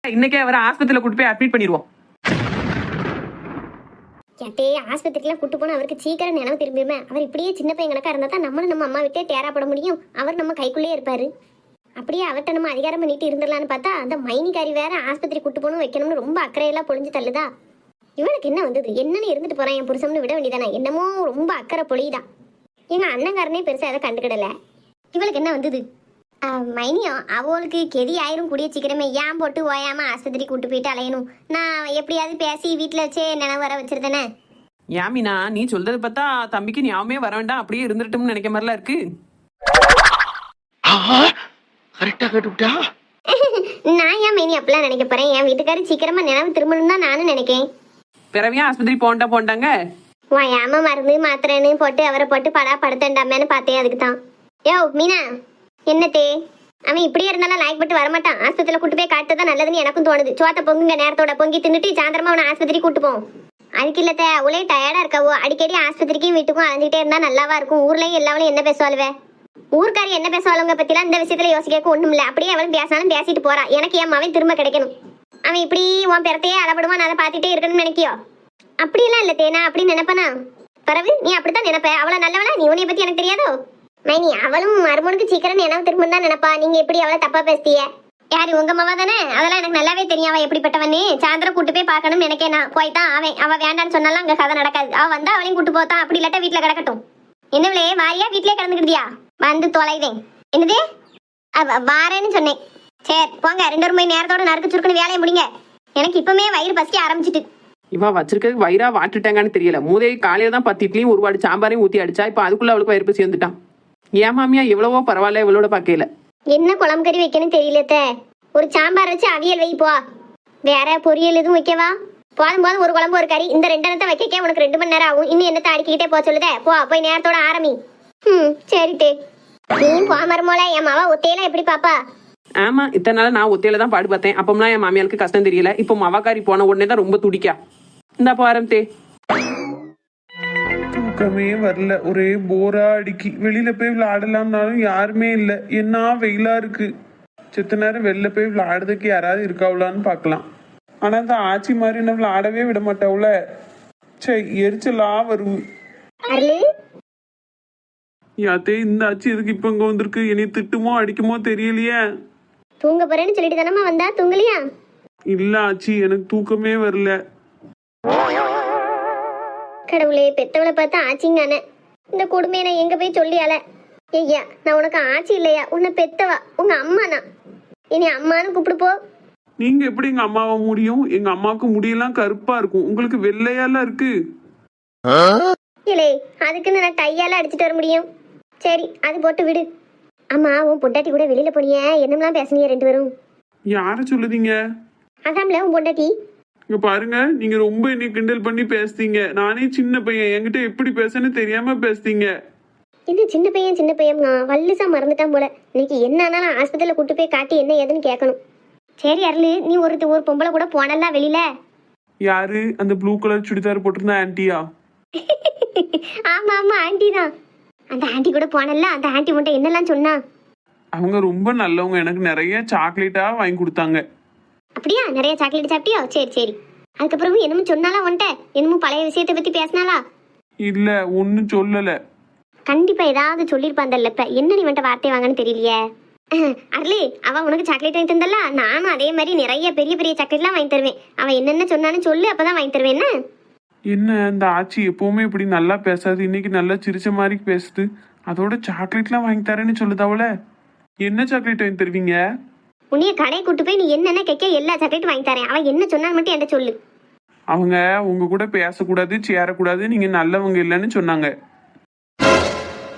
இன்னைக்கே அவரை ஆஸ்பத்திரியில கூட்டு போய் அட்மிட் பண்ணிடுவோம். கேட்டே ஆஸ்பத்திரிக்கெல்லாம் கூட்டு போனா அவருக்கு சீக்கிரம் நினைவு திரும்பிடுமே. அவர் இப்படியே சின்ன பையன் கணக்கா இருந்தா தான் நம்மளும் நம்ம அம்மா விட்டே தேராப்பட முடியும். அவர் நம்ம கைக்குள்ளேயே இருப்பாரு. அப்படியே அவர்கிட்ட நம்ம அதிகாரம் பண்ணிட்டு இருந்துடலான்னு பார்த்தா அந்த மைனிக்காரி வேற ஆஸ்பத்திரி கூட்டு போகணும் வைக்கணும்னு ரொம்ப அக்கறையெல்லாம் பொழிஞ்சு தள்ளுதா. இவனுக்கு என்ன வந்தது? என்னன்னு இருந்துட்டு போறான் என் புருஷம்னு விட வேண்டியதானே. என்னமோ ரொம்ப அக்கறை பொழியுதான். எங்க அண்ணங்காரனே பெருசா அதை கண்டுக்கிடல. இவளுக்கு என்ன வந்தது? மைனியும் அவளுக்கு கெதி ஆயிரும் கூடிய சீக்கிரமே. ஏன் போட்டு ஓயாம ஆஸ்பத்திரி கூட்டு போயிட்டு அலையணும். நான் எப்படியாவது பேசி வீட்டுல வச்சே நினைவு வர வச்சிருந்தேனே. யாமினா, நீ சொல்றது பார்த்தா தம்பிக்கு ஞாபகமே வர வேண்டாம், அப்படியே இருந்துட்டும்னு நினைக்க மாதிரிலாம் இருக்கு. நான் ஏன் மைனி அப்படிலாம் நினைக்க போறேன்? என் வீட்டுக்காரர் சீக்கிரமா நினைவு திரும்பணும் தான் நானும் நினைக்கேன். பிறவியா ஆஸ்பத்திரி போண்டாங்க ஓயாம மருந்து மாத்திரைன்னு போட்டு அவரை போட்டு படா படுத்தண்டாமேன்னு பார்த்தேன். அதுக்கு தான். யோ மீனா, என்னத்தே அவன் இப்படியே இருந்தாலும் லாய்க்கப்பட்டு வரமாட்டான். ஆஸ்பத்திரியில கூட்டு போய் காட்டுதான் நல்லதுன்னு எனக்கும் தோணுது. சோத்த பொங்குங்க நேரத்தோட பொங்கி தின்னுட்டு சாயந்தரமா அவனை ஆஸ்பத்திரி கூட்டு போவோம். அதுக்கு இல்லத்த அவளே டயர்டா இருக்காவோ. அடிக்கடி ஆஸ்பத்திரிக்கும் வீட்டுக்கும் அலைஞ்சிட்டே இருந்தா நல்லாவா இருக்கும். ஊர்லயும் எல்லாவளும் என்ன பேசுவாளுவே? ஊர்க்காரி என்ன பேசுவாளுங்க பத்திலாம் இந்த விஷயத்துல யோசிக்க ஒண்ணும் இல்ல. அப்படியே அவளும் பேசினாலும் பேசிட்டு போறா. எனக்கு என் அவன் திரும்ப கிடைக்கணும். அவன் இப்படி உன் பிறத்தையே அளபடுவான், நான் அதை பார்த்துட்டே இருக்கணும்னு நினைக்கியோ? அப்படியெல்லாம் இல்ல தேனா, அப்படின்னு நினைப்பனா? பரவு நீ அப்படித்தான் நினைப்ப. அவளை நல்லவளா? நீ உன்னைய பத்தி எனக்கு தெரியாதோ? மைனி அவளும் மருமனுக்கு சீக்கிரம் நினைவு திரும்ப தான் நினைப்பா. நீங்க எப்படி அவளை தப்பா பேசிய? யாரு உங்க மாவா தானே? அதெல்லாம் எனக்கு நல்லாவே தெரியும். அவ எப்படிப்பட்டவனே. சாயந்தரம் கூட்டு போய் பார்க்கணும்னு நினைக்கேன். நான் போய்தான் அவ வேண்டான்னு சொன்னாலும் அங்க கதை நடக்காது. அவ வந்தா அவளையும் கூட்டு போத்தான். அப்படி இல்லாட்டா வீட்டுல கிடக்கட்டும். என்னவளே வாரியா வீட்லயே கிடந்துக்கிட்டியா? வந்து தொலைவேன். என்னது? வாரேன்னு சொன்னேன். சரி போங்க, 2 மணி நேரத்தோட நறுக்கு சுருக்குன்னு வேலையை முடிங்க. எனக்கு இப்பவுமே வயிறு பசிக்க ஆரம்பிச்சிட்டு. இவ வச்சிருக்கிறது வயிறா வாட்டுட்டாங்கன்னு தெரியல. மூதையை காலையில தான் 10 இட்லியும் 1 வாடி சாம்பாரையும் ஊத்தி அடிச்சா. இப்ப அதுக்குள்ள அவளுக்கு வயிறு பசி வந்துட்டான். ஏன் மாமியா எவ்வளவோ பரவாயில்ல இவளோட பாக்கையில. என்ன குழம்பு கறி வைக்கணும் தெரியலத்த. ஒரு சாம்பார் வச்சு அவியல் வை போ. வேற பொரியல் எதுவும் வைக்கவா? போதும் போதும், ஒரு குழம்பு ஒரு கறி. இந்த 2 எண்ணத்தை வைக்க உனக்கு 2 மணி நேரம் ஆகும். இன்னும் என்னத்தை அடிக்கிட்டே போக சொல்லுதே. போய் நேரத்தோட ஆரம்பி. சரிட்டே. நீ போமருமோல என் மாவா ஒத்தையெல்லாம் எப்படி பாப்பா? ஆமா, இத்தனை நாள் நான் ஒத்தையில தான் பாடு பார்த்தேன். அப்பம்லாம் என் மாமியாருக்கு கஷ்டம் தெரியல. இப்போ மவாக்காரி போன உடனே தான் ரொம்ப துடிக்கா. இந்த ஆரம்பத்தே தூக்கமே வரல. ஒரே போரா அடிக்கி. வெளியில போய் விளையாடலாம்னாலும் யாருமே இல்லை. என்ன வெயிலா இருக்கு. செத்த நேரம் வெளில போய் விளையாடுறதுக்கு யாராவது இருக்காவலான்னு பார்க்கலாம். ஆனா அந்த ஆச்சி மாதிரி என்ன விளையாடவே விட மாட்டாவுல. எரிச்சலா வருது. யாத்தே இந்த ஆச்சி எதுக்கு இப்ப இங்க வந்திருக்கு? என்னை திட்டுமோ அடிக்குமோ தெரியலையே. தூங்க போறேன்னு சொல்லிட்டு தானமா வந்தா? தூங்கலையா? இல்ல ஆச்சி, எனக்கு தூக்கமே வரல. கடவுளே, பெத்தவளை பார்த்தா ஆச்சிங்கானே. இந்த கொடுமையை நான் எங்க போய் சொல்லியால? ஐயா, நான் உனக்கு ஆச்சி இல்லையா? உன்னை பெத்தவா உங்க அம்மா தான். இனி அம்மான்னு கூப்பிடு போ. நீங்க எப்படி எங்க அம்மாவை முடியும்? எங்க அம்மாவுக்கு முடியெல்லாம் கருப்பா இருக்கும், உங்களுக்கு வெள்ளையாலாம் இருக்கு. இல்லே, அதுக்குன்னு நான் டையால அடிச்சுட்டு வர முடியும்? சரி, அது போட்டு விடு. அம்மா, உன் பொண்டாட்டி கூட வெளியில போனிய? என்னம்லாம் பேசுனீங்க 2 பேரும்? யார சொல்லுதீங்க? அதாம்ல உன் பொண்டாட்டி. இங்க பாருங்க, நீங்க ரொம்ப என்னை கிண்டல் பண்ணி பேசுறீங்க. நானே சின்ன பையன், என்கிட்ட எப்படி பேசன்னு தெரியாம பேசுறீங்க. இது சின்ன பையன் வல்லுசா மறந்துட்டான் போல. இன்னைக்கு என்ன ஆனாலும் ஆஸ்பத்திரியில கூட்டு போய் காட்டி என்ன ஏதுன்னு கேட்கணும். சரி அருளு, நீ ஒரு பொம்பளை கூட போனல வெளியில? யாரு? அந்த ப்ளூ கலர் சுடிதார் போட்டிருந்தா ஆன்ட்டியா? ஆமா ஆமா, ஆன்ட்டி தான். அந்த ஆன்ட்டி கூட போனல. அந்த ஆன்ட்டி மட்டும் என்னெல்லாம் சொன்னா? அவங்க ரொம்ப நல்லவங்க. எனக்கு நிறைய சாக்லேட்டா வாங்கி கொடுத்தாங்க. அப்படியா? நிறைய சாக்லேட் சாப்பிட்டியா? சரி சரி. அதுக்கப்புறம் என்னமோ சொன்னாலா உன்ட்ட? என்னமோ பழைய விஷயத்தை பத்தி பேசினாலா? இல்ல, ஒன்னும் சொல்லல. கண்டிப்பா ஏதாவது சொல்லிருப்பாந்தல்ல. இப்ப என்ன நீ வந்துட்ட வார்த்தை வாங்கன்னு தெரியலையே. அருளி, அவ உனக்கு சாக்லேட் வாங்கி தந்தல்ல, நானும் அதே மாதிரி நிறைய பெரிய பெரிய சாக்லேட்லாம் வாங்கி தருவேன். அவ என்னென்ன சொன்னான்னு சொல்லு, அப்பதான் வாங்கி தருவேன். என்ன இந்த ஆச்சி எப்பவுமே இப்படி நல்லா பேசாது, இன்னைக்கு நல்லா சிரிச்ச மாதிரி பேசுது. அதோட சாக்லேட்லாம் வாங்கி தரேன்னு சொல்லுதாவல. என்ன சாக்லேட் வாங்கி தருவீங்க? உன்னைய கடை கூட்டு போய் நீ என்னென்ன கேட்க எல்லா சாக்லேட்டும் வாங்கி தரேன். அவ என்ன சொன்னான்னு மட்டும் என்கிட்ட சொல்லு. அவங்க உங்க கூட பேசக்கூடாது, சேரக்கூடாது, நீங்க நல்லவங்க இல்லைன்னு சொன்னாங்க.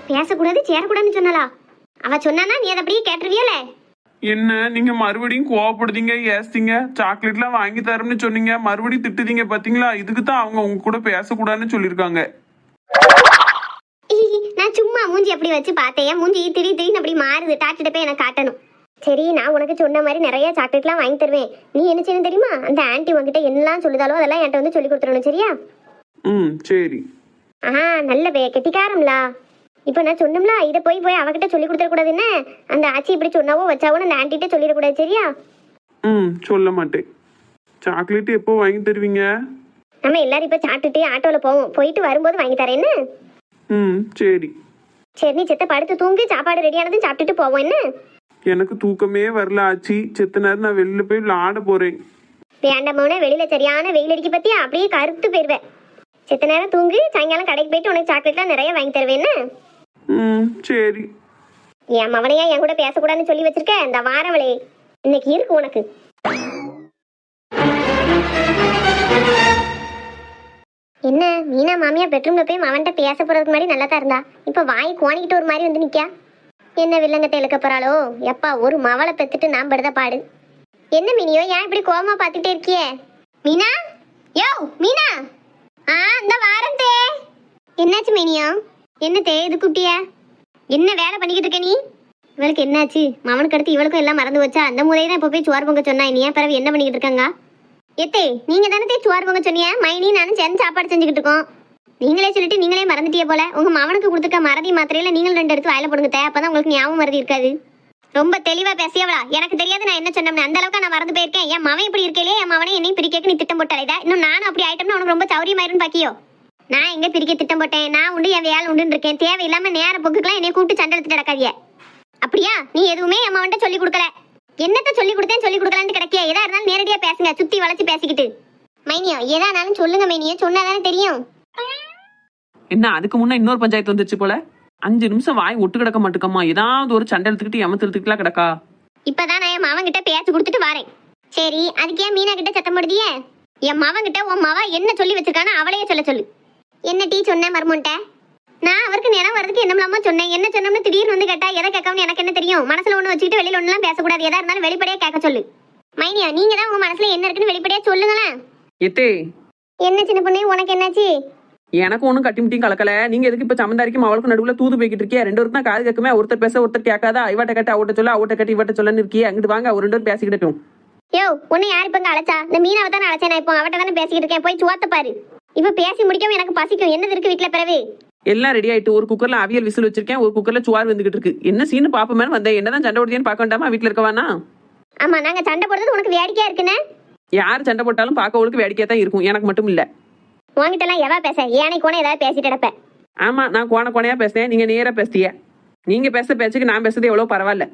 பேசக்கூடாது சேரக்கூடாதுன்னு சொன்னாலா? அவ சொன்னானா நீ அதை அப்படியே கேட்டுருவியல? என்ன நீங்க மறுபடியும் கோவப்படுதீங்க, ஏஸ்தீங்க. சாக்லேட்லாம் வாங்கி தரோம்னு சொன்னீங்க, மறுபடியும் திட்டுதீங்க. பாத்தீங்களா? இதுக்கு தான் அவங்க உங்க கூட பேசக்கூடாதுன்னு சொல்லியிருக்காங்க. நான் சும்மா மூஞ்சி அப்படி வச்சு பார்த்தேன். மூஞ்சி திடீர்னு அப்படி மாறுது. டாக்டர் போய் எனக்கு காட்டணும். சரி, நான் உனக்கு சொன்ன மாதிரி நிறைய சாக்லேட்லாம் வாங்கி தருவேன். நீ என்ன செய்யணும் தெரியுமா? அந்த ஆன்ட்டி உங்ககிட்ட என்னெல்லாம் சொல்லுதாலோ அதெல்லாம் என்கிட்ட வந்து சொல்லி கொடுத்துடணும். சரியா? சரி. நல்ல கெட்டிக்காரம்லா. இப்போ நான் சொன்னோம்ல, இதை போய் அவகிட்ட சொல்லி கொடுத்துட கூடாதுன்னு. அந்த ஆச்சி இப்படி சொன்னாவோ வச்சாவோ அந்த ஆன்ட்டிகிட்ட சொல்லிடக்கூடாது. சரியா? ம், சொல்ல மாட்டேன். சாக்லேட் எப்போ வாங்கி தருவீங்க? நம்ம எல்லாரும் இப்ப சாப்பிட்டுட்டு ஆட்டோல போவோம், போயிட்டு வரும்போது வாங்கி தரேன் என்ன? ம், சரி. சரி, நீ செத்த படுத்து தூங்கு, சாப்பாடு ரெடியானதும் சாப்பிட்டுட்டு போவோம் என்ன? எனக்கு தூக்கமே வரல ஆச்சி. செத்த நேரம் நான் வெளில போய் விளையாட போறேன். வேண்டாமோனே வெளியில சரியான வெயில் அடிக்க பத்தியா அப்படியே கருத்து போயிருவேன். செத்த நேரம் தூங்கு, சாயங்காலம் கடைக்கு போயிட்டு உனக்கு சாக்லேட்லாம் நிறைய வாங்கி தருவேன் என்ன? ம், சரி. என் மவனையா என் கூட பேசக்கூடாதுன்னு சொல்லி வச்சிருக்க, இந்த வாரவளே இன்னைக்கு இருக்கு உனக்கு. என்ன மீனா மாமியா பெட்ரூம்ல போய் மவன்கிட்ட பேச போறதுக்கு மாதிரி நல்லா தான் இருந்தா, இப்ப வாய் கோணிக்கிட்டு ஒரு மாதிரி வந்து நிக்கா. என்ன வில்லங்கத்தை இழுக்க போறாளோ? எப்பா ஒரு மவளை பெத்துட்டு நான் படுத பாடு. என்ன மீனியோ, ஏன் இப்படி கோவமா பாத்துட்டே இருக்கியே? மீனா, யோ மீனா. இந்த வாரம் தே. என்னாச்சு மீனியோ? என்ன தே இது குட்டிய? என்ன வேலை பண்ணிக்கிட்டு இருக்க நீ? இவளுக்கு என்னாச்சு? மவனுக்கு அடுத்து இவளுக்கும் எல்லாம் மறந்து வச்சா? அந்த முறையை தான் இப்ப போய் சோறு பொங்க சொன்னா, நீ ஏன் பிறகு என்ன பண்ணிக்கிட்டு இருக்காங்க? எத்தே நீங்க தானே சோறு பொங்க சொன்னீங்க, மைனி நானும் சேர்ந்து சாப்பாடு செஞ்சுக்கிட்டு இருக்கோம். நீங்களே சொல்லிட்டு நீங்களே மறந்துட்டியே போல. உங்க மவனுக்கு கொடுத்துருக்க மறதி மாத்திரையில நீங்கள் 2 எடுத்து வாயில போடுங்க தே, அப்பதான் உங்களுக்கு ஞாபகம் மறதி இருக்காது. ரொம்ப தெளிவா பேசியவளா? எனக்கு தெரியாது நான் என்ன சொன்னேன், அந்த அளவுக்கு நான் மறந்து போயிருக்கேன். என் மவன் இப்படி இருக்கே, என் மவனை என்னையும் பிரிக்க நீ திட்டம் போட்டாலேதா? இன்னும் நானும் அப்படி ஆயிட்டோம்னா உனக்கு ரொம்ப சௌரியமாயிருன்னு பாக்கியோ? நான் எங்க பிரிக்க திட்டம் போட்டேன்? நான் உண்டு என் வேலை உண்டுன்னு இருக்கேன். தேவையில்லாம நேர போக்குக்கெல்லாம் என்னை கூப்பிட்டு சண்டை எடுத்துட்டு நடக்காதிய. அப்படியா? நீ எதுவுமே என் மவன்கிட்ட சொல்லி கொடுக்கல. என்னத்த சொல்லி கொடுத்தேன் சொல்லி கொடுக்கலான்னு கிடைக்கியா? எதா இருந்தாலும் நேரடியா பேசுங்க, சுத்தி வளைச்சு பேசிக்கிட்டு. மைனியோ எதானாலும் சொல்லுங்க மைனியோ, சொன்னாதானே தெரியும். என்ன அதுக்கு முன்ன இன்னொரு பஞ்சாயத்து வந்துச்சு போல? 5 நிமிஷம் வாய் ஒட்டு கிடக்க மாட்டுக்கம்மா. ஏதாவது ஒரு சண்டை எடுத்துக்கிட்டு எமத்து எடுத்துக்கிட்டுலாம் கிடக்கா. இப்பதான் நான் என் மவன் கிட்ட பேச்சு கொடுத்துட்டு வரேன். சரி, அதுக்கு ஏன் மீனா கிட்ட சத்தம் போடுதியே? என் மவன் கிட்ட உன் மவ என்ன சொல்லி வச்சிருக்கானோ அவளையே சொல்ல சொல்லு. என்ன டீ சொன்ன மருமன்ட்ட? நான் அவருக்கு நிலம் வரதுக்கு என்னமில்லாம சொன்னேன். என்ன சொன்னோம்னு திடீர்னு வந்து கேட்டா எதை கேட்கணும்னு எனக்கு என்ன தெரியும்? மனசுல ஒண்ணு வச்சுக்கிட்டு வெளியில ஒண்ணுலாம் பேசக்கூடாது. எதா இருந்தாலும் வெளிப்படையா கேட்க சொல்லு. மைனியா நீங்க தான் உங்க மனசுல என்ன இருக்குன்னு வெளிப்படையா சொல்லுங்களேன். எத்தே என்ன சின்ன பொண்ணு, உனக்கு என்னாச்சு? எனக்கு ஒன்றும் கட்டி முட்டியும் கலக்கல. நீங்க எதுக்கு இப்ப சமந்தாரிக்கும் அவளுக்கும் நடுவுல தூது போய்கிட்டு இருக்கியா? 2 பேருக்கு தான் காது கேட்குமே. ஒருத்தர் பேச ஒருத்தர் கேட்காதா? இவட்ட கட்டி அவட்ட சொல்ல, அவட்ட கட்டி இவட்ட சொல்லன்னு இருக்கியா? அங்கிட்டு வாங்க, ஒரு 2 பேரும் பேசிக்கிட்டோம். யோ உன்னை யார் இப்ப அழைச்சா? இந்த மீனாவை தானே அழைச்சேன். நான் இப்போ அவட்ட தானே பேசிக்கிட்டு இருக்கேன். போய் சுவாத்த பாரு. இப்ப பேசி முடிக்கவும் எனக்கு பசிக்கும். என்னது இருக்கு வீட்டுல பிறகு? எல்லாம் ரெடி ஆயிட்டு. ஒரு குக்கர்ல அவியல் விசில் வச்சிருக்கேன், ஒரு குக்கர்ல சுவார் வந்துகிட்டு இருக்கு. என்ன சீனு பாப்பமே வந்தேன். என்னதான் சண்டை போடுறேன்னு பார்க்க வேண்டாமா? வீட்டுல இருக்கவானா? ஆமா, நாங்க சண்டை போடுறது உனக்கு வேடிக்கையா இருக்குன்னு. யார் சண்டை போட்டாலும் பார்க்கவளுக்கு வேடிக்கையா தான் இருக்கும், எனக்கு மட்டும் இல்ல. உன்கிட்ட எல்லாம் எவா பேச? ஏனை கோணை ஏதாவது பேசிட்டு கிடப்ப. ஆமா, நான் கோணையா பேசுறேன், நீங்க நேரா பேசுறீங்க. நீங்க பேச பேச்சுக்கு நான் பேசுறது எவ்வளவு பரவாயில்ல.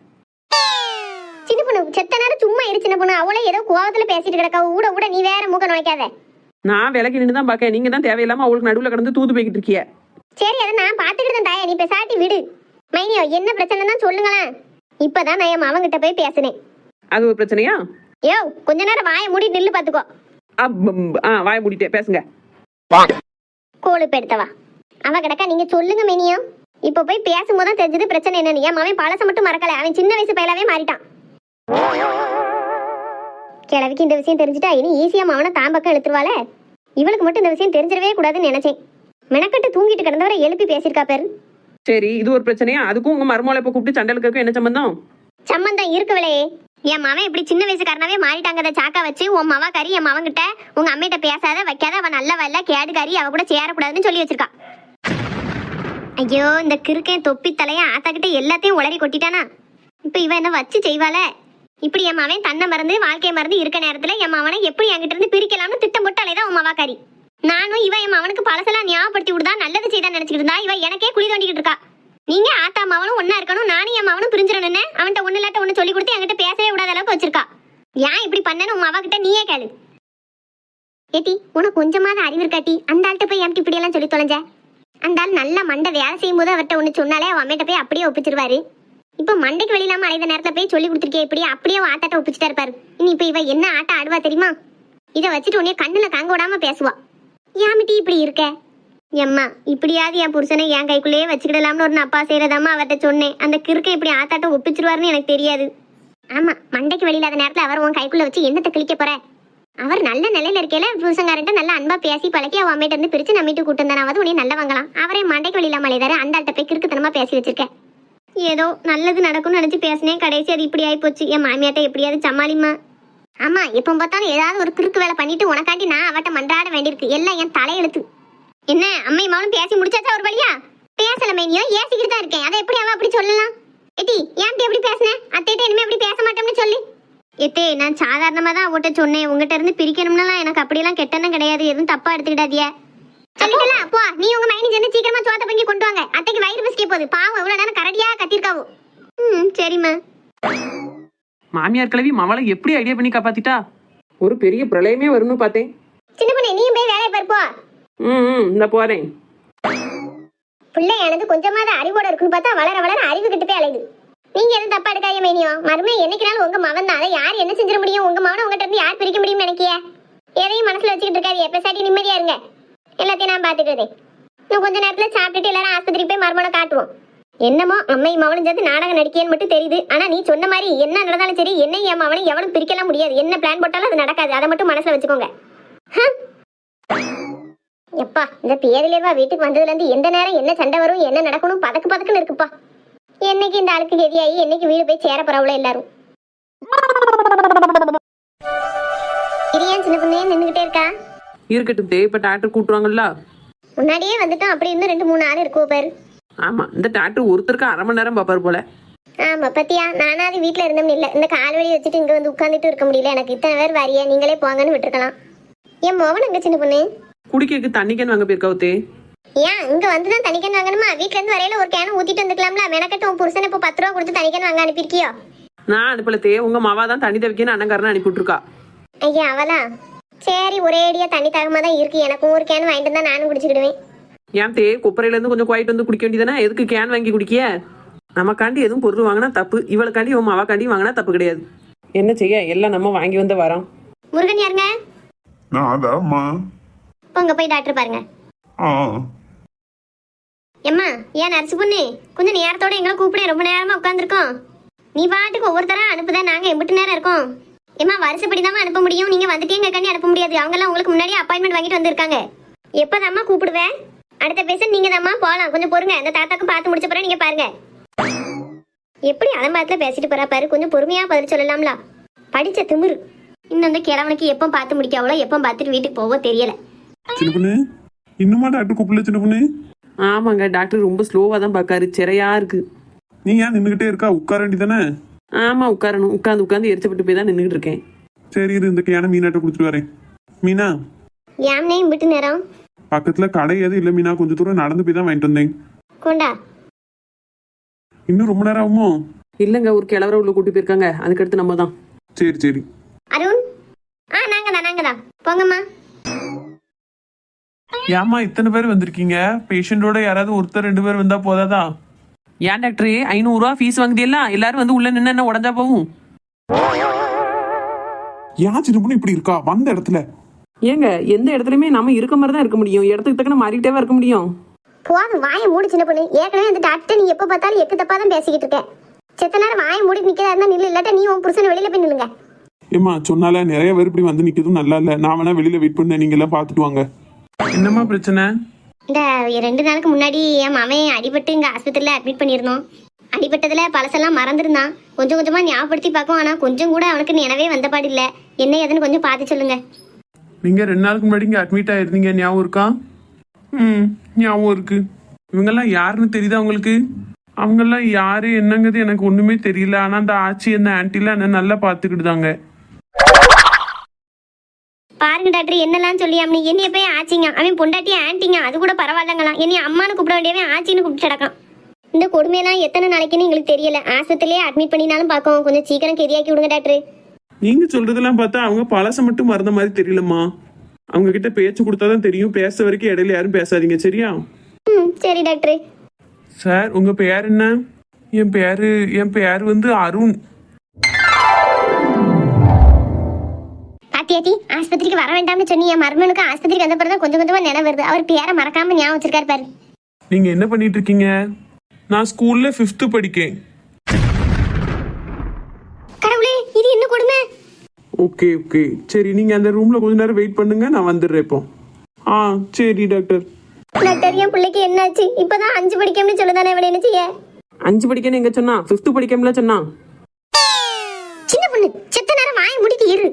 சின்ன பொண்ணு செத்த நேரம் சும்மா இரு சின்ன பொண்ணு. அவளே ஏதோ கோவத்துல பேசிட்டு கிடக்கா. ஊட ஊட நீ வேற மூக்க நுழைக்காத. நான் விலகி நின்று தான் பார்க்கேன். நீங்க தான் தேவையில்லாம அவளுக்கு நடுவுல கடந்து தூது போய்கிட்டு இருக்கிய. சரி, அதை நான் பாத்துக்கிட்டு தாயா, நீ பேசாட்டி விடு. மைனியோ என்ன பிரச்சனை தான் சொல்லுங்களேன். இப்பதான் நான் என் மவன் கிட்ட போய் பேசினேன். அது ஒரு பிரச்சனையா? யோ கொஞ்ச நேரம் வாயை மூடி நில்லு பாத்துக்கோ. வாய மூடிட்டே பேசுங்க. கோழுப்பு எடுத்தவா அவ கிடக்கா. நீங்க சொல்லுங்க மைனியோ. இப்ப போய் பேசும்போது தெரிஞ்சது பிரச்சனை என்னன்னு. என் மவன் பழச மட்டும் மறக்கல, அவன் சின்ன வயசு பயிலாவே மாறிட்டான். கிழவிக்கு இந்த விஷயம் தெரிஞ்சுட்டா இனி ஈஸியா மவனை தான் பக்கம் இழுத்துருவாளே. இவளுக்கு மட்டும் இந்த விஷயம் தெரிஞ்சிடவே கூடாதுன்னு நினைச்சேன். மெனக்கட்டு தூங்கிட்டு கிடந்தவரை எழுப்பி பேசியிருக்கா பேரு. சரி, இது ஒரு பிரச்சனையா? அதுக்கும் உங்க மருமகளை இப்ப கூப்பிட்டு சண்டலுக்கு என்ன சம்பந்தம்? சம்பந்தம் இருக்குவளே. என் மவன் இப்படி சின்ன வயசுக்காரனாவே மாறிட்டாங்க. சாக்கா வச்சு உன் மவ கறி என் மவன் கிட்ட உங்க அம்மிட்ட பேசாத வைக்காத, அவன் நல்லவ இல்ல கேடு கறி, அவ கூட சேரக்கூடாதுன்னு சொல்லி வச்சிருக்கா. ஐயோ இந்த கிறுக்கன் தொப்பி தலைய ஆத்தாக்கிட்ட எல்லாத்தையும் உளறி கொட்டிட்டானா? இப்ப இவன் என்ன வச்சு செய்வாள? இப்படி என் மவன் தன்னை மறந்து வாழ்க்கையை மறந்து இருக்க நேரத்துல என் மவனை எப்படி என்கிட்ட இருந்து பிரிக்கலாம்னு திட்டம் போட்டு அலைதான் உன் மவா கறி. நானும் இவன் என் மவனுக்கு பழசெல்லாம் ஞாபகப்படுத்தி விடுதா நல்லது செய்தா நினைச்சிட்டு இருந்தா, இவ எனக்கே குழி தோண்டிக்கிட்டு இருக்கா. நீங்க ஆத்தா மவனும் ஒன்னா இருக்கணும், நானும் என் மவனும் பிரிஞ்சிடணும்னு அவன்கிட்ட ஒண்ணு இல்லாட்ட ஒண்ணு சொல்லி கொடுத்து என்கிட்ட பேசவே விடாத அளவுக்கு வச்சிருக்கா. ஏன் இப்படி பண்ணனு உன் மவ கிட்ட நீயே கேளு. ஏட்டி உனக்கு கொஞ்சமாவது அறிவு இருக்காட்டி? அந்த ஆள்கிட்ட போய் ஏன் இப்படி எல்லாம் சொல்லி தொலைஞ்ச? அந்த ஆள் நல்ல மண்டை வேலை செய்யும் போது அவர்கிட்ட ஒண்ணு சொன்னாலே அவன் அம்மிட்ட போய் அப்படியே ஒப்பிச்சிருவாரு. இப்ப மண்டைக்கு வெளியிலாம அழைத நேரத்துல போய் சொல்லி கொடுத்துருக்கே, இப்படி அப்படியே ஆட்டாட்ட ஒப்பிச்சுட்டா இருப்பாரு. இனி இப்ப இவ என்ன ஆட்டம் ஆடுவா தெரியுமா? இதை வச்சுட்டு உடனே கண்ணுல காங்க விடாம பேசுவா. ஏமிட்டி இப்படி இருக்க? எம்மா இப்படியாவது என் புருஷனை என் கைக்குள்ளேயே வச்சுக்கிடலாம்னு ஒரு அப்பா செய்யறதாமா அவர்கிட்ட சொன்னேன். அந்த கிறுக்கை இப்படி ஆத்தாட்ட ஒப்பிச்சிருவாருன்னு எனக்கு தெரியாது. ஆமா, மண்டைக்கு வெளியில்லாத நேரத்துல அவர் உன் கைக்குள்ள வச்சு என்னத்தை கிழிக்க போற? அவர் நல்ல நிலையில இருக்கையில புருஷங்காரன்ட்ட நல்லா அன்பா பேசி பழக்கி அவ அம்மையிட்ட இருந்து பிரிச்சு நம்மிட்டு கூட்டு வந்தானாவது உடனே நல்ல வாங்கலாம். அவரே மண்டைக்கு வெளியில்லாம அலைதாரு. அந்த ஆள்கிட்ட போய் கிறுக்குத்தனமா பேசி வச்சிருக்கேன். ஏதோ நல்லது நடக்கும்னு நினைச்சு பேசினேன், கடைசி அது இப்படி ஆகி போச்சு. என் மாமியாட்ட எப்படியாவது சமாளிமா. ஆமா, எப்ப பார்த்தாலும் ஏதாவது ஒரு கிறுக்கு வேலை பண்ணிட்டு உனக்காண்டி நான் அவட்ட மன்றாட வேண்டியிருக்கு. எல்லாம் என் தலையெழுத்து. என்ன அம்மை மவனும் பேசி முடிச்சாச்சா ஒரு வழியா? பேசல மைனியோ, ஏசிக்கிட்டு தான் இருக்கேன். அதை எப்படி அவ அப்படி சொல்லலாம்? ஏட்டி ஏன் எப்படி பேசுன? அத்தைட்ட இனிமே அப்படி பேச மாட்டோம்னு சொல்லி. எத்தே நான் சாதாரணமா தான் அவட்ட சொன்னேன், உங்ககிட்ட இருந்து பிரிக்கணும்னாலாம் எனக்கு அப்படியெல்லாம் கெட்டெண்ணம் கிடையாது, எதுவும் தப்பா எடுத்துக்கிடாதிய. சொல்லிட்டல அப்போ நீ உங்க மைனி சேர்ந்து சீக்கிரமா சோத்த பொங்கி கொண்டு வாங்க, அத்தைக்கு வயிறு பசிக்க போகுது, பாவம் இவ்வளவு நேரம் கரடியா கத்திருக்காவோ. சரிம்மா. மாமியார் கிழவி மவளை எப்படி ஐடியா பண்ணி காப்பாத்திட்டா? ஒரு பெரிய பிரளயமே வரும்னு பார்த்தேன். சின்ன பொண்ணு நீயும் போய் வேலையை பார்ப்போ. இந்த போறேன். பிள்ளை எனக்கு கொஞ்சமாவது அறிவோட இருக்குன்னு பார்த்தா வளர வளர அறிவு கிட்ட போய் அலையுது. நீங்க எதுவும் தப்பா எடுக்காய மேனியோ, மருமே என்னைக்குனாலும் உங்க மவன் தான், அதை யார் என்ன செஞ்சிட முடியும்? உங்க மவனை உங்ககிட்ட இருந்து யார் பிரிக்க முடியும்னு நினைக்கிய? எதையும் மனசுல வச்சுக்கிட்டு இருக்காது, எப்ப நிம்மதியா இருங்க, எல்லாத்தையும் நான் பாத்துக்கிறதே. இன்னும் கொஞ்ச நேரத்துல சாப்பிட்டுட்டு எல்லாரும் ஆஸ்பத்திரிக்கு போய் மருமனை காட்டுவோம். என்னமோ அம்மை மவனும் சேர்த்து நாடகம் நடிக்கேன்னு மட்டும் தெரியுது. ஆனா நீ சொன்ன மாதிரி என்ன நடந்தாலும் சரி, என்ன என் மவனை எவனும் பிரிக்கலாம் முடியாது. என்ன பிளான் போட்டாலும் அது நடக்காது, அதை மட்டும் மனசுல வச்சுக்கோங்க. எப்பா இந்த பேரிலேவா வீட்டுக்கு வந்ததுல இருந்து எந்த நேரம் என்ன சண்டை வரும், என்ன நடக்கணும், பதக்குன்னு இருக்குப்பா. என்னைக்கு இந்த ஆளுக்கு கெதியாகி என்னைக்கு வீடு போய் சேர போறவளோ எல்லாரும். இரியான் சின்ன பொண்ணே நின்னுகிட்டே இருக்கா? இருக்கட்டும் தே, இப்ப டாக்டர் கூட்டுவாங்கல்ல. முன்னாடியே வந்துட்டோம், அப்படி இன்னும் 2-3 ஆள் இருக்கோ பேரு. ஆமா, இந்த டாக்டர் ஒருத்தருக்கு அரை மணி நேரம் பாப்பாரு போல. ஆமா பத்தியா, நானா அது வீட்டுல இருந்தோம்னு இல்ல, இந்த கால்வழி வச்சுட்டு இங்க வந்து உட்காந்துட்டு இருக்க முடியல, எனக்கு இத்தனை பேர் வரியா, நீங்களே போங்கன்னு விட்டுருக்கலாம். என் மோகன் அங்க சின்ன பொண்ணு குடிக்க தண்ணிக்கன் வாங்க போயிருக்காவுத்தே. ஏன் இங்க வந்துதான் தனிக்கன் வாங்கணுமா? வீட்டுல இருந்து வரையில ஒரு கேன் ஊத்திட்டு வந்துக்கலாம்ல. மெனக்கட்டு உன் புருஷன் இப்போ 10 ரூபா கொடுத்து தனிக்கன் வாங்க அனுப்பியிருக்கியோ? நான் அனுப்பலத்தே, உங்க மாவா தான் தண்ணி தவிக்கன்னு அண்ணங்காரன் அனுப்பிவிட்டுருக்கா. ஐயா அவளா? சரி, ஒரே அடியா தண்ணி தகமா தான் இருக்கு, எனக்கும் ஒரு கேன் வாங்கிட்டு தான் நானும் குடிச்சுக்கிடுவேன். ஏன் தே, குப்பரையில இருந்து கொஞ்சம் குவாயிட்டு வந்து குடிக்க வேண்டியதானே, எதுக்கு கேன் வாங்கி குடிக்க? நமக்காண்டி எதுவும் பொருள் வாங்கினா தப்பு, இவளுக்காண்டி உன் மாவாக்காண்டி வாங்கினா தப்பு கிடையாது. என்ன செய்ய, எல்லாம் நம்ம வாங்கி வந்து வரோம். முருகன் யாருங்க? நான் அதாம்மா. உங்க போய் டாக்டர் பாருங்க. எம்மா ஏன் நர்ஸ் பொண்ணு கொஞ்சம் நேரத்தோட எங்களை கூப்பிட, ரொம்ப நேரமா உட்காந்துருக்கோம். நீ பாட்டுக்கு ஒவ்வொருத்தரா அனுப்புதான், நாங்க எம்பிட்டு நேரம் இருக்கோம். ஏமா வருஷப்படிதான் அனுப்ப முடியும், நீங்க வந்துட்டீங்கக்காண்டி அனுப்ப முடியாது. அவங்க எல்லாம் உங்களுக்கு முன்னாடி அப்பாயின்மெண்ட் வாங்கிட்டு வந்திருக்காங்க. எப்பதாம்மா கூப்பிடுவேன்? அடுத்த பேச நீங்க தாம்மா போலாம், கொஞ்சம் பொறுங்க. அந்த தாத்தாக்கும் பார்த்து முடிச்ச பிறகு நீங்க பாருங்க. எப்படி அலம்பாத்துல பேசிட்டு போறா பாரு, கொஞ்சம் பொறுமையா பதில் சொல்லலாம்ல. படிச்ச திமிரு. இன்னும் அந்த கிழவனுக்கு எப்போ பார்த்து முடிக்காவளோ, எப்போ பார்த்துட்டு வீட்டுக்கு போவோ தெரியல. சின்ன பொண்ணு இன்னுமா டாக்டர் கூப்பிடல? சின்ன பொண்ணு ஆமாங்க, டாக்டர் ரொம்ப ஸ்லோவா தான் பாக்காரு, சிறையா இருக்கு. நீ ஏன் நின்றுகிட்டே இருக்கா? உட்கார வேண்டியதானே? ஆமா உட்காரணும், உட்காந்து எரிச்சப்பட்டு போய் தான் நின்றுட்டு இருக்கேன். சரி இரு, இந்த கேன மீனாட்ட கொடுத்துட்டு வரேன். மீனா யாம்னையும் விட்டு நேரம் பக்கத்துல கடை எதுவும் இல்ல மீனா, கொஞ்சம் தூரம் நடந்து போய் தான் வாங்கிட்டு வந்தேன். கொண்டா. இன்னும் ரொம்ப நேரம் ஆகுமோ? இல்லங்க, ஒரு கிழவரை உள்ள கூட்டி போயிருக்காங்க, அதுக்கடுத்து நம்ம தான். சரி சரி. அருண் நாங்க தான் போங்கம்மா. ஏமா இத்தனை பேர் வந்திருக்கீங்க? பேஷண்டோட யாராவது ஒருத்தர் 2 பேர் வந்தா போதாதா? ஏன் டாக்டர் 500 ரூபா ஃபீஸ் வாங்குதியெல்லாம், எல்லாரும் வந்து உள்ள நின்று என்ன உடஞ்சா போகும்? ஏன் சின்ன பொண்ணு இப்படி இருக்கா வந்த இடத்துல? ஏங்க எந்த இடத்துலயுமே நம்ம இருக்க மாதிரி தான் இருக்க முடியும், இடத்துக்கு தக்கன மாறிக்கிட்டே இருக்க முடியும். போதும் வாயை மூடி சின்ன பொண்ணு. ஏற்கனவே அந்த டாக்டர் நீ எப்ப பார்த்தாலும் எக்கு தப்பா தான் பேசிக்கிட்டு இருக்க. செத்த நேரம் வாயை மூடி நிக்கிறதா இருந்தா நில்லு, இல்லாட்டா நீ உன் புருஷன் வெளியில போய் நில்லுங்க. ஏமா சொன்னால நிறைய பேர் இப்படி வந்து நிக்கிறதும் நல்லா இல்ல, நான் வேணா வெளியில வெயிட் பண்ண, நீங்க எல்லாம் பாத்துட்டு வாங்க. என்னம்மா பிரச்சனை? இந்த 2 நாளுக்கு முன்னாடி என் மாமன் அடிபட்டு இங்க ஆஸ்பத்திரியில அட்மிட் பண்ணிருந்தோம். அடிபட்டதுல பழசெல்லாம் மறந்துருந்தான், கொஞ்சம் கொஞ்சமா ஞாபகப்படுத்தி பார்க்கும். ஆனா கொஞ்சம் கூட அவனுக்கு நினைவே வந்தபாடு இல்ல. என்ன ஏதுன்னு கொஞ்சம் பார்த்து சொல்லுங்க. நீங்க 2 நாளுக்கு முன்னாடி இங்க அட்மிட் ஆயிருந்தீங்க, ஞாபகம் இருக்கா? ஞாபகம் இருக்கு. இவங்கெல்லாம் யாருன்னு தெரியுதா உங்களுக்கு? அவங்கெல்லாம் யாரு என்னங்கிறது எனக்கு ஒண்ணுமே தெரியல. ஆனா அந்த ஆச்சி அந்த ஆன்டிலாம் என்ன நல்லா பாத்துக்கிட்டுதாங்க. பாருங்க டாக்டர் என்னெல்லாம் சொல்லியாம், நீ என்னைய போய் ஆச்சிங்க, அவன் பொண்டாட்டி ஆன்டிங்க, அது கூட பரவாயில்லங்களாம். என்னைய அம்மானு கூப்பிட வேண்டியவன் ஆச்சின்னு கூப்பிட்டு கிடக்கான். இந்த கொடுமையெல்லாம் எத்தனை நாளைக்குன்னு எங்களுக்கு தெரியல. ஆஸ்பத்திரிலேயே அட்மிட் பண்ணினாலும் பார்க்கவும், கொஞ்சம் சீக்கிரம் கெதியாக்கி விடுங்க டாக்டர். நீங்க சொல்றதெல்லாம் பார்த்தா அவங்க பழச மட்டும் மறந்த மாதிரி தெரியலம்மா. அவங்க கிட்ட பேச்சு கொடுத்தாதான் தெரியும், பேச வரைக்கும் இடையில யாரும் பேசாதீங்க, சரியா? சரி டாக்டர். சார் உங்க பேர் என்ன? என் பேரு வந்து அருண். பாத்தியாட்டி ஆஸ்பத்திரிக்கு வர வேண்டாம்னு சொன்னி, என் மருமனுக்கு ஆஸ்பத்திரிக்கு வந்த பிறகு கொஞ்சம் கொஞ்சமா நினைவு வருது. அவர் பேரை மறக்காம ஞாபகம் வச்சிருக்காரு பாரு. நீங்க என்ன பண்ணிட்டு இருக்கீங்க? நான் ஸ்கூல்ல 5th படிக்கேன். கடவுளே இது என்ன கொடுமை. ஓகே ஓகே சரி, நீங்க அந்த ரூம்ல கொஞ்ச நேரம் வெயிட் பண்ணுங்க, நான் வந்துடுறேன் இப்போ. சரி டாக்டர். டாக்டர் என் பிள்ளைக்கு என்னாச்சு? இப்பதான் 5 படிக்கணும்னு சொல்லுதானே, இவன் என்ன செய்ய? 5 படிக்கன்னு எங்க சொன்னா? 5th படிக்கல சொன்னா. சின்ன பொண்ணு செத்த நேரம் வாயை முடிக்க இரு.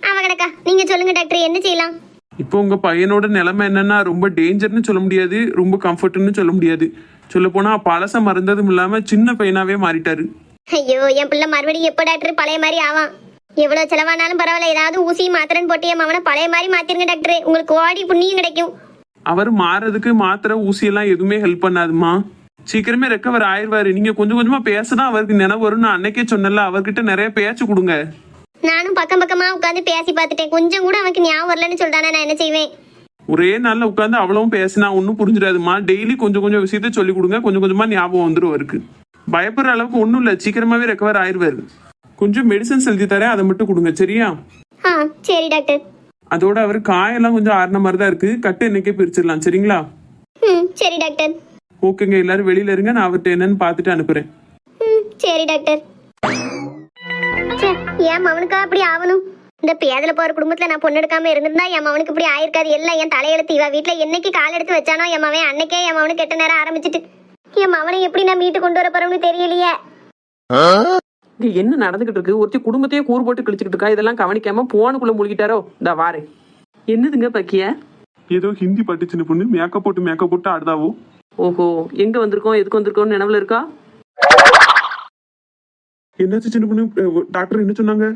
அவ கிடக்கா, நீங்க சொல்லுங்க டாக்டர், என்ன செய்யலாம்? இப்போ உங்க பையனோட நிலைமை என்னன்னா, ரொம்ப டேஞ்சர்னு சொல்ல முடியாது, ரொம்ப கம்ஃபர்ட்னு சொல்ல முடியாது. சொல்ல போனா பழச மறந்ததும் இல்லாம சின்ன பையனாவே மாறிட்டாரு. ஐயோ என் பிள்ளை மறுபடியும் எப்போ டாக்டர் பழைய மாதிரி ஆவான்? எவ்வளவு செலவானாலும் பரவாயில்ல, ஏதாவது ஊசியும் மாத்திரன்னு போட்டு என் மவனை பழைய மாதிரி மாத்திருங்க டாக்டர், உங்களுக்கு ஓடி புண்ணியம் கிடைக்கும். அவர் மாறதுக்கு மாத்திரை ஊசி எல்லாம் எதுவுமே ஹெல்ப் பண்ணாதுமா. சீக்கிரமே ரெக்கவர் ஆயிருவாரு. நீங்க கொஞ்சம் கொஞ்சமா பேசினா அவருக்கு நினைவு வரும். நான் அன்னைக்கே சொன்னல, அவர்கிட்ட நிறைய பேச்சு கொடுங்க. நானும் பக்கம் பக்கமா உட்காந்து பேசி பார்த்துட்டேன், கொஞ்சம் கூட அவனுக்கு ஞாபகம் வரலன்னு சொல்றானே, நான் என்ன செய்வேன்? ஒரே நாள்ல உட்காந்து அவ்வளவும் பேசினா ஒன்றும் புரிஞ்சிடாதுமா. டெய்லி கொஞ்சம் கொஞ்சம் விஷயத்த சொல்லி கொடுங்க, கொஞ்சம் கொஞ்சமா ஞாபகம் வந்துடும் அவருக்கு. பயப்படுற அளவுக்கு ஒன்றும் இல்லை, சீக்கிரமாவே ரெக்கவர் ஆயிருவாரு. கொஞ்சம் மெடிசன்ஸ் எழுதி தரேன், அதை மட்டும் கொடுங்க சரியா? ஆ சரி டாக்டர். அதோட அவர் காயெல்லாம் கொஞ்சம் ஆறின மாதிரி தான் இருக்கு. கட்டு இன்னைக்கே பிரிச்சிடலாம் சரிங்களா? ம் சரி டாக்டர். ஓகேங்க, எல்லாரும் வெளியில இருங்க, நான் அவர்கிட்ட என்னன்னு பார்த்துட்டு அனுப்புறேன். ம் சரி டாக்டர். ஏன் அவனுக்கா அப்படி ஆகணும்? இந்த பேதல போற குடும்பத்துல நான் பொண்ணு எடுக்காம இருந்திருந்தா என் அவனுக்கு இப்படி ஆயிருக்காது. எல்லாம் என் தலையெழுத்து. இவ வீட்டுல என்னைக்கு கால் எடுத்து வச்சானோ என் மவன் அன்னைக்கே என் அவனுக்கு கெட்ட நேரம் ஆரம்பிச்சிட்டு. என் அவனை எப்படி நான் மீட்டு கொண்டு வர போறோம்னு தெரியலையே. இங்க என்ன நடந்துகிட்டு இருக்கு? ஒருத்தி குடும்பத்தையே கூறு போட்டு கிழிச்சுக்கிட்டு இருக்கா. இதெல்லாம் கவனிக்காம போனுக்குள்ள மூழ்கிட்டாரோ? இந்த வாரேன். என்னதுங்க பக்கிய? ஏதோ ஹிந்தி பட்டு சின்ன பொண்ணு மேக்கப் போட்டு ஆடுதாவோ. ஓஹோ, எங்க வந்திருக்கோம் எதுக்கு வந்திருக்கோம்னு நினைவுல இருக்கா? என்னாச்சு சின்ன பொண்ணு? டாக்டர் என்ன சொன்னாங்க?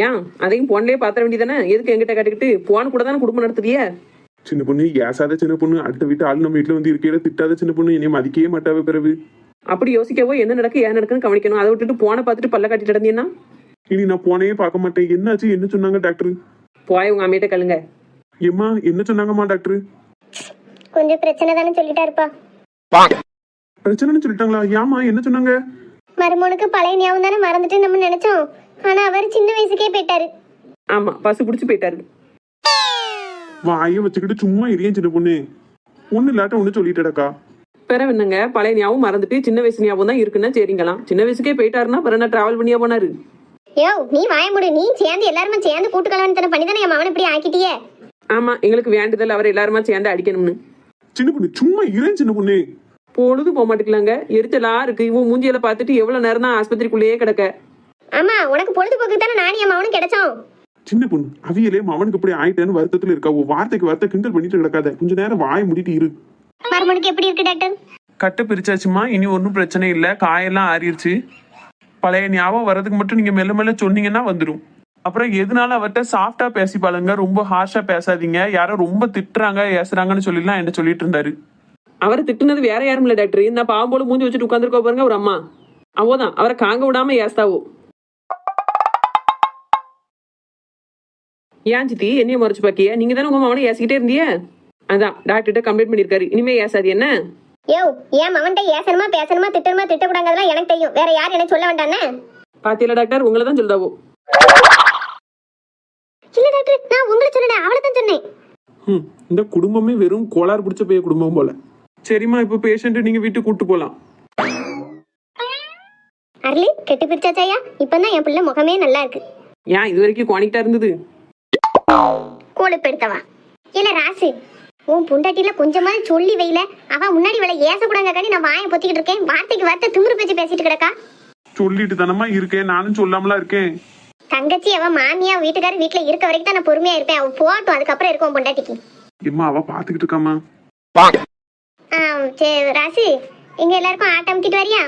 ஏன் அதையும் போன்லயே பாத்திர வேண்டியதானே? எதுக்கு எங்கிட்ட கட்டிக்கிட்டு போன் கூட தானே குடும்பம் நடத்துறிய? சின்ன பொண்ணு ஏசாத சின்ன பொண்ணு. அடுத்த வீட்டு ஆள் நம்ம வீட்டுல வந்து இருக்கையில திட்டாத சின்ன பொண்ணு. என்னைய மதிக்கவே மாட்டாவே பிறகு. அப்படி யோசிக்கவோ என்ன நடக்கு ஏன் நடக்குன்னு கவனிக்கணும். அதை விட்டுட்டு போனை பார்த்துட்டு பல்ல காட்டிட்டு இருந்தீங்கன்னா இனி நான் போனையே பார்க்க மாட்டேன். என்னாச்சு? என்ன சொன்னாங்க டாக்டர்? போய் உங்க அம்மியிட்ட கழுங்க. ஏம்மா என்ன சொன்னாங்கம்மா டாக்டர்? கொஞ்சம் பிரச்சனை தானே சொல்லிட்டாருப்பா. பிரச்சனைன்னு சொல்லிட்டாங்களா? ஏமா என்ன சொன்னாங்க? மருமனுக்கு பழைய ஞாபகம் தானே மறந்துட்டு நம்ம நினைச்சோம். ஆனா அவர் சின்ன வயசுக்கே போயிட்டாரு. ஆமா, பசு பிடிச்சு போயிட்டாரு. வாய வச்சுக்கிட்டு சும்மா இரியன் சின்ன பொண்ணு. ஒண்ணு இல்லாட்ட ஒண்ணு சொல்லிட்டடக்கா. பிறகு என்னங்க, பழைய ஞாபகம் மறந்துட்டு சின்ன வயசு ஞாபகம் தான் இருக்குன்னா சரிங்களாம். சின்ன வயசுக்கே போயிட்டாருன்னா பிறகு என்ன டிராவல் பண்ணியா போனாரு? யோ நீ வாய மூடு. நீ சேர்ந்து எல்லாருமே சேர்ந்து கூட்டு கல்யாணம் பண்ணி தானே என் மவனை இப்படி ஆக்கிட்டியே. ஆமா, எங்களுக்கு வேண்டுதல் அவர் எல்லாருமா சேர்ந்து அடிக்கணும்னு. சின்ன பொண்ணு சும்மா இரியன் சின்ன பொண்ணு. பொழுது போக மாட்டேங்கலாங்க, எரிச்சலா இருக்கு. இவன் மூஞ்சியில பார்த்துட்டு எவ்வளவு நேரம் தான் ஆஸ்பத்திரிக்குள்ளேயே கிடக்க. ஆமா, உனக்கு பொழுதுபோக்கு தானே நானும் என் மவனும் கிடைச்சோம். சின்ன பொண்ணு அவியலே அவனுக்கு இப்படி ஆயிட்டேன்னு வருத்தத்துல இருக்கா. வார்த்தைக்கு வார்த்தை கிண்டல் பண்ணிட்டு கிடக்காத. கொஞ்ச நேரம் வாய முடிட்டு இரு. மருமனுக்கு எப்படி இருக்கு டாக்டர்? கட்டு பிரிச்சாச்சுமா, இனி ஒன்றும் பிரச்சனை இல்லை. காயெல்லாம் ஆறிடுச்சு. பழைய ஞாபகம் வர்றதுக்கு மட்டும் நீங்க மெல்ல மெல்ல சொன்னீங்கன்னா வந்துடும். அப்புறம் எதுனால அவர்கிட்ட சாஃப்டா பேசி பாருங்க, ரொம்ப ஹார்ஷா பேசாதீங்க. யாரோ ரொம்ப திட்டுறாங்க ஏசுறாங்கன்னு சொல்லிலாம் என்ன சொல்லிட்டு இருந்தாரு. அவரை திட்டுனது வேற யாரும் இல்ல டாக்டர், இந்த பாவம் போல மூஞ்சி வச்சுட்டு உட்காந்துருக்கோ பாருங்க ஒரு அம்மா. அவோதான் அவரை காங்க விடாம ஏஸ்தாவோ. ஏன் சித்தி என்னைய மறைச்சு பாக்கிய? நீங்க தானே உங்க மவனை ஏசிக்கிட்டே இருந்திய. அதான் டாக்டர்கிட்ட கம்ப்ளைண்ட் பண்ணிருக்காரு. இனிமே ஏசாது என்ன? யோ ஏன் மவன்கிட்ட ஏசணுமா பேசணுமா திட்டணுமா திட்டக்கூடாதெல்லாம் எனக்கு தெரியும். வேற யார் எனக்கு சொல்ல வேண்டானே? பாத்தியல டாக்டர், உங்களை தான் சொல்லுதாவோ. இல்ல டாக்டர், நான் உங்களை சொல்லல, அவளை தான் சொன்னேன். இந்த குடும்பமே வெறும் கோளாறு பிடிச்ச போய் குடும்பம் போல. சரிம்மா, இப்போ பேஷண்ட் நீங்க வீட்டுக்கு கூட்டு போலாம். அருளி கெட்டு பிரிச்சாச்சாயா? இப்பதான் என் பிள்ளை முகமே நல்லா இருக்கு. ஏன் இது வரைக்கும் குவானிக்கிட்டா இருந்தது? கோழுப்பெடுத்தவா இல்ல ராசு, உன் பொண்டாட்டில கொஞ்சமா சொல்லி வைல. அவ முன்னாடி இவளை ஏசக்கூடாங்க காணி நான் வாயை பொத்திக்கிட்டு இருக்கேன். வார்த்தைக்கு வார்த்தை திமிரு பேச்சு பேசிட்டு கிடக்கா. சொல்லிட்டு தானமா இருக்கேன், நானும் சொல்லாமலா இருக்கேன். தங்கச்சி அவ மாமியா வீட்டுக்காரர் வீட்டுல இருக்க வரைக்கும் தான் நான் பொறுமையா இருப்பேன். அவ போட்டும், அதுக்கப்புறம் இருக்கும் பொண்டாட்டிக்கு. எம்மா அவ பாத்துக்கிட்டு இருக்காமா. சரி ராசு, எங்க எல்லாருக்கும் ஆட்டம் அமுத்திட்டு வரியா?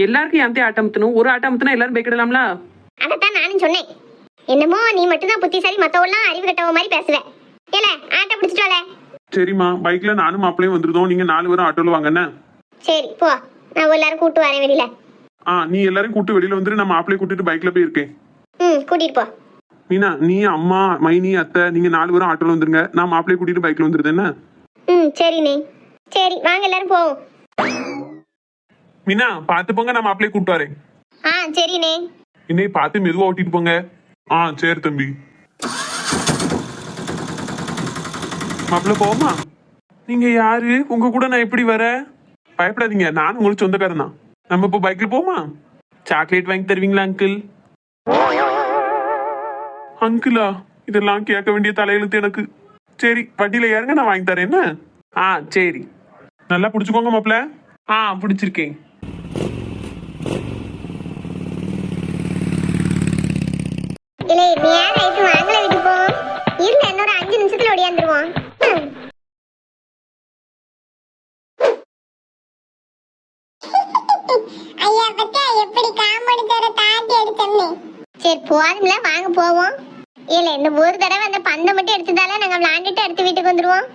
எல்லாருக்கும் ஏன் ஆட்டமுத்தணும்? ஒரு ஆட்டமுத்தினா எல்லாரும் போய்க்கிடலாம்ல. அதத்தான் நானும் சொன்னேன். என்னமோ நீ மட்டும்தான் புத்திசாலி, மத்தவெல்லாம் அறிவு கட்டவ மாதிரி பேசுவ. ஏல ஆட்டம் பிடிச்சிட்டு வாழ. சரிம்மா, பைக்ல நானும் மாப்பிளையும் வந்துருந்தோம். நீங்க 4 பேரும் ஆட்டோல வாங்கண்ணே. சரி போ, நான் எல்லாரும் கூட்டு வரேன் வெளியில. நீ எல்லாரையும் கூட்டு வெளியில வந்துரு. நான் மாப்பிளைய கூட்டிட்டு பைக்ல போய் இருக்கேன். கூட்டிட்டு போ. மீனா, நீ அம்மா மைனி அத்தை நீங்க 4 பேரும் ஆட்டோல வந்துருங்க. நான் மாப்பிளைய கூட்டிட்டு பைக்ல வந்துருது என்ன? சரிண்ணே. சரி வாங்க எல்லாரும் போவோம். மீனா பாத்து போங்க, நான் மாப்பிளைய கூட்டு வரேன். சரிண்ணே. இன்னை பார்த்து மெதுவா ஓட்டிட்டு போங்க. சரி தம்பி. மாப்பிள்ள போவோமா? நீங்க யாரு? உங்க கூட நான் எப்படி வர? பயப்படாதீங்க, நான் உங்களுக்கு சொந்தக்காரன் தான். நம்ம இப்போ பைக்ல போமா? சாக்லேட் வாங்கி தருவீங்களா அங்கிள்? அங்கிளா? இதெல்லாம் கேட்க வேண்டிய தலையெழுத்து எனக்கு. சரி வண்டியில ஏறுங்க, நான் வாங்கி தரேன் என்ன? சரி. நல்லா பிடிச்சுக்கோங்க மாப்பிள்ள. பிடிச்சிருக்கேன். இல்லை நேரம் ஆயிட்டு, வாங்கல வீட்டுக்கு போவோம். இல்ல இன்னொரு 5 நிமிஷத்துல ஓடியாந்துருவோம். ஐயா பத்தா எப்படி காம்பவுண்ட் தர தாண்டி அடிச்சோம்னு. சரி போதும்ல, வாங்க போவோம். இல்ல இந்த ஒரு தடவை அந்த பந்தை மட்டும் எடுத்ததால நாங்க விளையாண்டுட்டு அடுத்த வீட்டுக்கு வந்துருவோம்.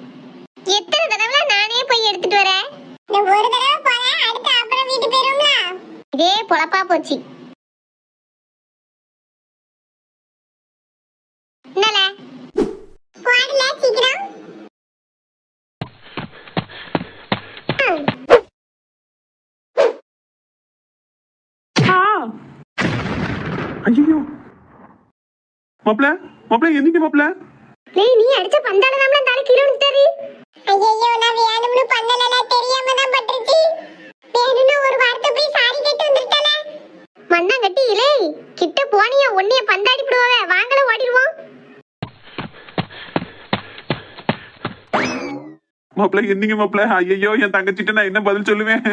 எத்தனை தடவை நானே போய் எடுத்துட்டு வரேன்? இந்த ஒரு தடவை போறேன், அடுத்து அப்புறம் வீட்டு போயிரும்ல. இதே பொழப்பா போச்சு. என்னல போடல சீக்கிரம். ஐயோ மாப்பிள மாப்பிள எந்திக்க மாப்பிள. டேய் நீ அடிச்ச பந்தால நம்மள தலை கீழ விட்டுட்டாரு. ஐயோ நான் வேணும்னு பண்ணலல, தெரியாம தான் பட்டுச்சு. வேணும்னு ஒரு வார்த்தை போய் சாரி கேட்டு வந்துட்டல. மண்ணங்கட்டி இலே கிட்ட போனியா ஒண்ணிய பந்தாடி போடுவே. வாங்கல ஓடிடுவோம். மாப்பிள எந்திங்க மாப்பிள. ஐயோ என் தங்கச்சிட்ட நான் என்ன பதில் சொல்லுவேன்?